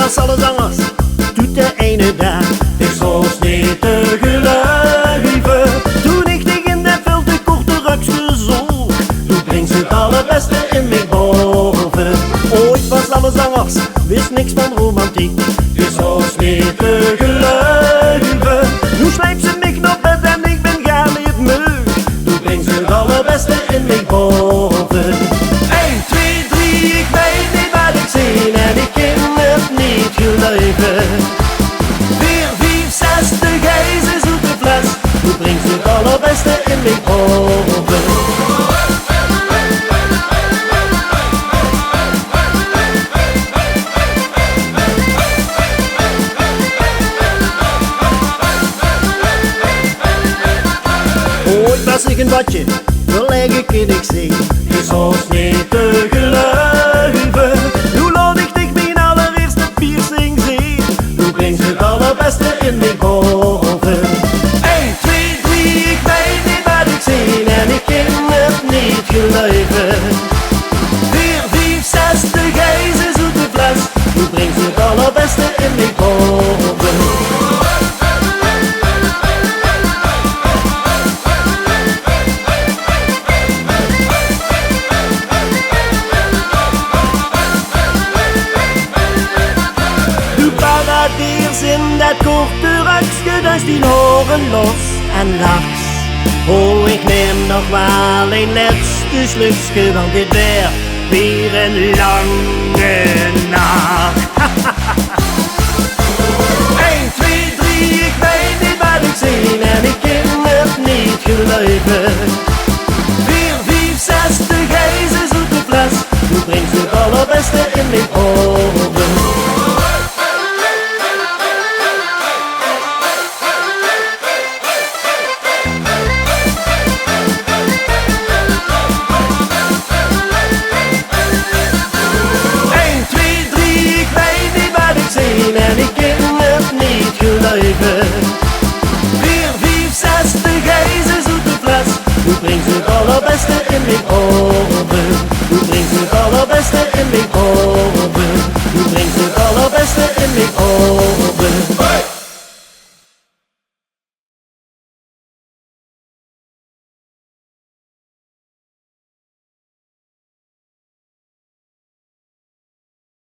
was alle zangers, doet de ene dag. Ik soms niet te geloven. Toen ik tegen de veel te korte rokjes zocht, toen brengt ze het allerbeste in mij boven. Ooit was alle zangers, wist niks van romantiek. Ik soms niet te geloven. Nu slijpt ze mij op bed en ik ben gaar niet moe. Toen brengt ze het allerbeste in mij boven. 1, 2, 3, ik weet niet wat ik zie en ik kan het niet geloven. 4, 5, 6, de gijzen zoet de fles. Toen brengt ze het allerbeste in mij boven. Ooit was ik een watje, gelijk in ik zie. Dus ons niet te geloven. Hoe laat ik mijn allereerste piercing zie. Hoe brengt ze het allerbeste in mij boven. 1, 2, 3, ik weet niet wat ik zie en ik kan het niet geloven. 4, 5, 6, de gijzen zoet de fles. Hoe brengt ze het allerbeste in mij boven. In dat korte rokje, dus die horen los en laks. Oh, ik neem nog wel een laatste slukje, want dit weer een lange nacht. 1, 2, 3, ik weet niet wat ik zie en ik kan het niet geloven. 4, 5, 6, de gijzen zoet de fles. Hoe brengt ze het allerbeste in mijn ogen.